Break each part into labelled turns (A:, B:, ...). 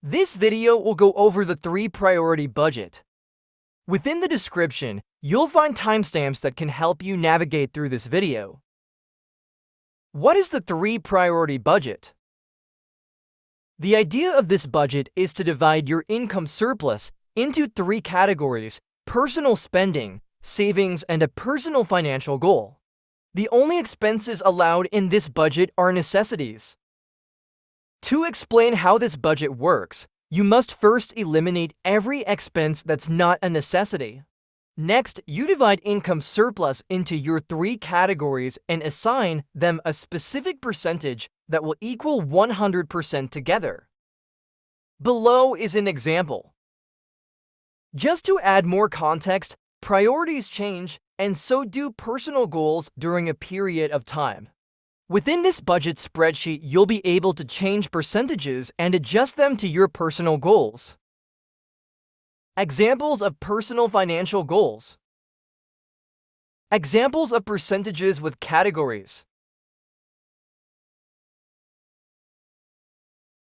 A: This video will go over the three-priority budget. Within the description, you'll find timestamps that can help you navigate through this video. What is the three-priority budget? The idea of this budget is to divide your income surplus into three categories: personal spending, savings, and a personal financial goal. The only expenses allowed in this budget are necessities. To explain how this budget works, you must first eliminate every expense that's not a necessity. Next, you divide income surplus into your three categories and assign them a specific percentage that will equal 100% together. Below is an example. Just to add more context, priorities change, and so do personal goals during a period of time. Within this budget spreadsheet, you'll be able to change percentages and adjust them to your personal goals. Examples of personal financial goals. Examples of percentages with categories.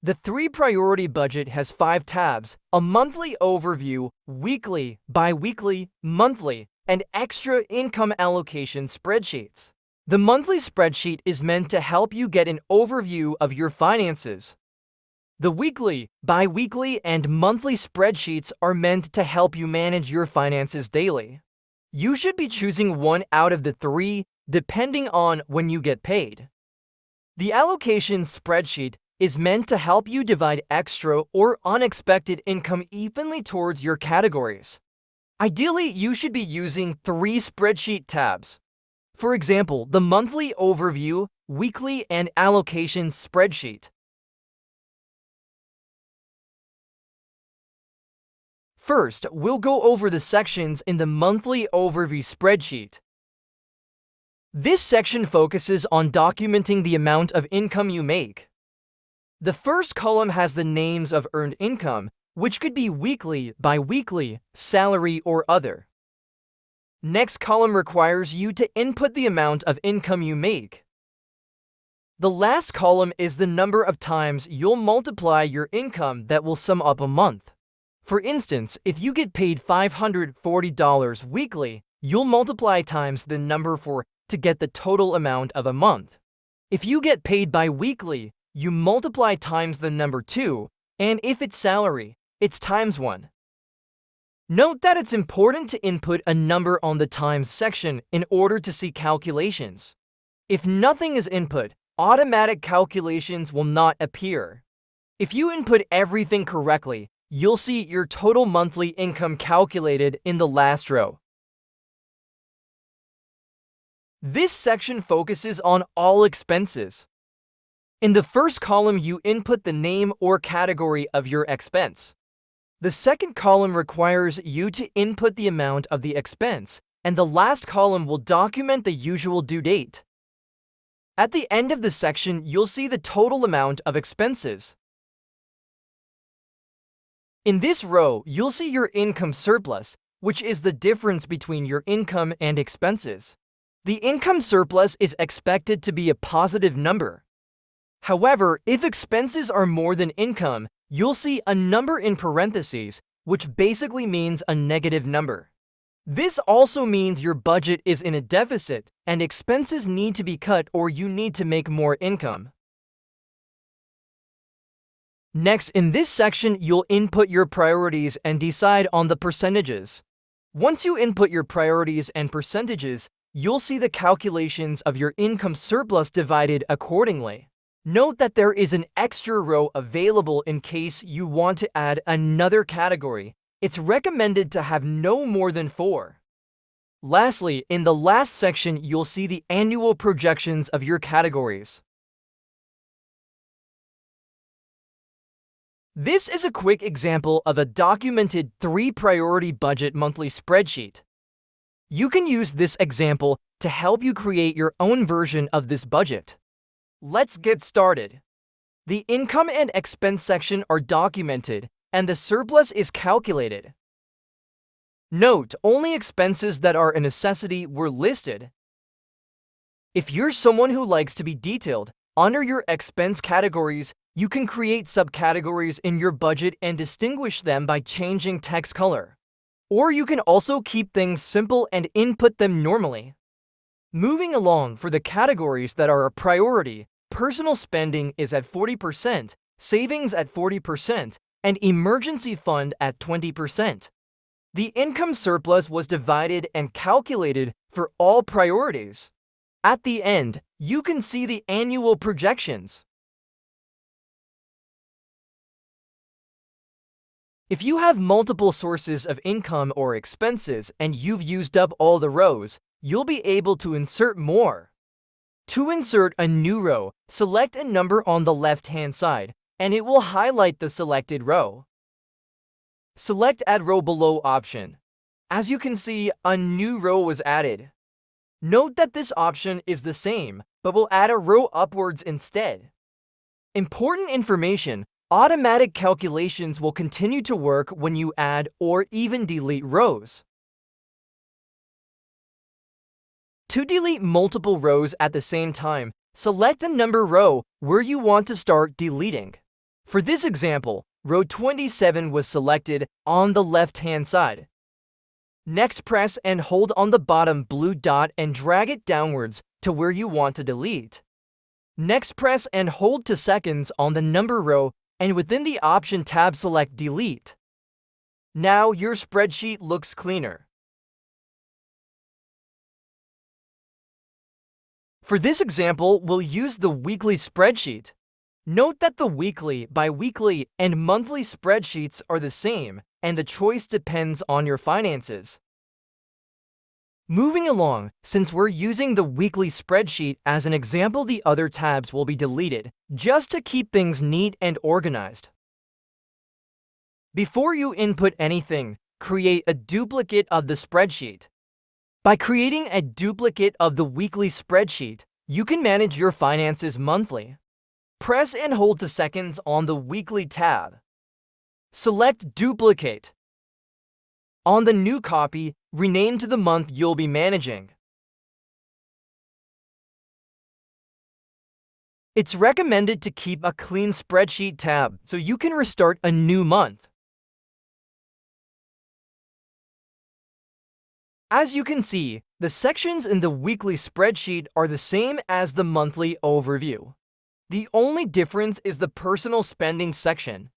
A: The three-priority budget has 5 tabs: a monthly overview, weekly, bi-weekly, monthly, and extra income allocation spreadsheets. The monthly spreadsheet is meant to help you get an overview of your finances. The weekly, bi-weekly, and monthly spreadsheets are meant to help you manage your finances daily. You should be choosing one out of the three, depending on when you get paid. The allocation spreadsheet is meant to help you divide extra or unexpected income evenly towards your categories. Ideally, you should be using 3 spreadsheet tabs. For example, the monthly overview, weekly, and allocation spreadsheet. First, we'll go over the sections in the monthly overview spreadsheet. This section focuses on documenting the amount of income you make. The first column has the names of earned income, which could be weekly, bi-weekly, salary, or other. Next column requires you to input the amount of income you make. The last column is the number of times you'll multiply your income that will sum up a month. For instance, if you get paid $540 weekly, you'll multiply times the number 4 to get the total amount of a month. If you get paid bi-weekly, you multiply times the number 2, and if it's salary, it's times 1. Note that it's important to input a number on the times section in order to see calculations. If nothing is input, automatic calculations will not appear. If you input everything correctly, you'll see your total monthly income calculated in the last row. This section focuses on all expenses. In the first column, you input the name or category of your expense. The second column requires you to input the amount of the expense, and the last column will document the usual due date. At the end of the section, you'll see the total amount of expenses. In this row, you'll see your income surplus, which is the difference between your income and expenses. The income surplus is expected to be a positive number. However, if expenses are more than income, you'll see a number in parentheses, which basically means a negative number. This also means your budget is in a deficit and expenses need to be cut or you need to make more income. Next, in this section, you'll input your priorities and decide on the percentages. Once you input your priorities and percentages, you'll see the calculations of your income surplus divided accordingly. Note that there is an extra row available in case you want to add another category. It's recommended to have no more than 4. Lastly, in the last section, you'll see the annual projections of your categories. This is a quick example of a documented three-priority budget monthly spreadsheet. You can use this example to help you create your own version of this budget. Let's get started. The income and expense section are documented, and the surplus is calculated. Note, only expenses that are a necessity were listed. If you're someone who likes to be detailed, under your expense categories, You can create subcategories in your budget and distinguish them by changing text color. Or you can also keep things simple and input them normally. Moving along, for the categories that are a priority, personal spending is at 40%, savings at 40%, and emergency fund at 20%. The income surplus was divided and calculated for all priorities. At the end, you can see the annual projections. If you have multiple sources of income or expenses and you've used up all the rows, you'll be able to insert more. To insert a new row, select a number on the left-hand side, and it will highlight the selected row. Select Add Row Below option. As you can see, a new row was added. Note that this option is the same, but will add a row upwards instead. Important information: automatic calculations will continue to work when you add or even delete rows. To delete multiple rows at the same time, select a number row where you want to start deleting. For this example, row 27 was selected on the left-hand side. Next, press and hold on the bottom blue dot and drag it downwards to where you want to delete. Next, press and hold 2 seconds on the number row, and within the Option tab, select Delete. Now your spreadsheet looks cleaner. For this example, we'll use the weekly spreadsheet. Note that the weekly, biweekly, and monthly spreadsheets are the same, and the choice depends on your finances. Moving along, since we're using the weekly spreadsheet as an example, the other tabs will be deleted, just to keep things neat and organized. Before you input anything, create a duplicate of the spreadsheet. By creating a duplicate of the weekly spreadsheet, you can manage your finances monthly. Press and hold 2 seconds on the Weekly tab. Select Duplicate. On the new copy, rename to the month you'll be managing. It's recommended to keep a clean spreadsheet tab so you can restart a new month. As you can see, the sections in the weekly spreadsheet are the same as the monthly overview. The only difference is the personal spending section.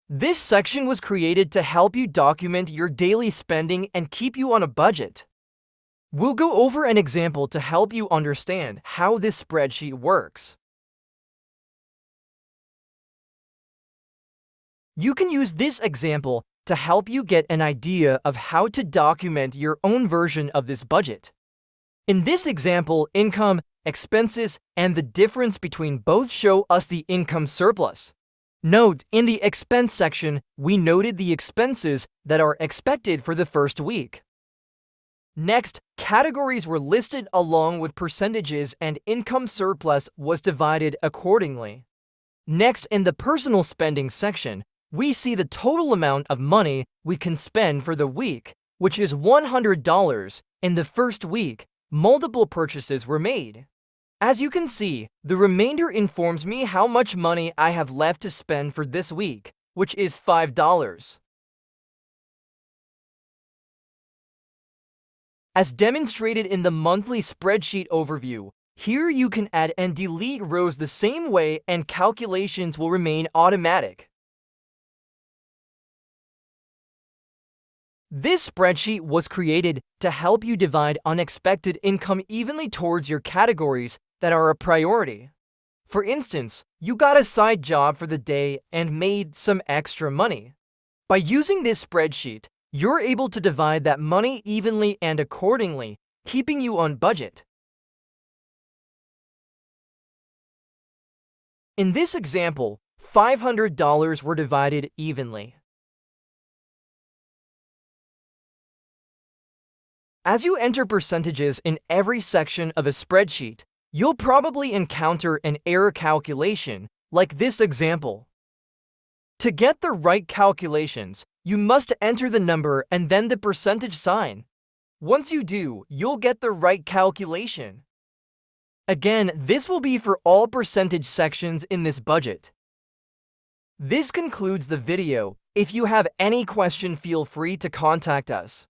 A: This section was created to help you document your daily spending and keep you on a budget. We'll go over an example to help you understand how this spreadsheet works. You can use this example to help you get an idea of how to document your own version of this budget. In this example, income, expenses, and the difference between both show us the income surplus. Note, in the expense section, we noted the expenses that are expected for the first week. Next, categories were listed along with percentages, and income surplus was divided accordingly. Next, in the personal spending section, we see the total amount of money we can spend for the week, which is $100. In the first week, multiple purchases were made. As you can see, the remainder informs me how much money I have left to spend for this week, which is $5. As demonstrated in the monthly spreadsheet overview, here you can add and delete rows the same way, and calculations will remain automatic. This spreadsheet was created to help you divide unexpected income evenly towards your categories that are a priority. For instance, you got a side job for the day and made some extra money. By using this spreadsheet, you're able to divide that money evenly and accordingly, keeping you on budget. In this example, $500 were divided evenly. As you enter percentages in every section of a spreadsheet, you'll probably encounter an error calculation, like this example. To get the right calculations, you must enter the number and then the percentage sign. Once you do, you'll get the right calculation. Again, this will be for all percentage sections in this budget. This concludes the video. If you have any question, feel free to contact us.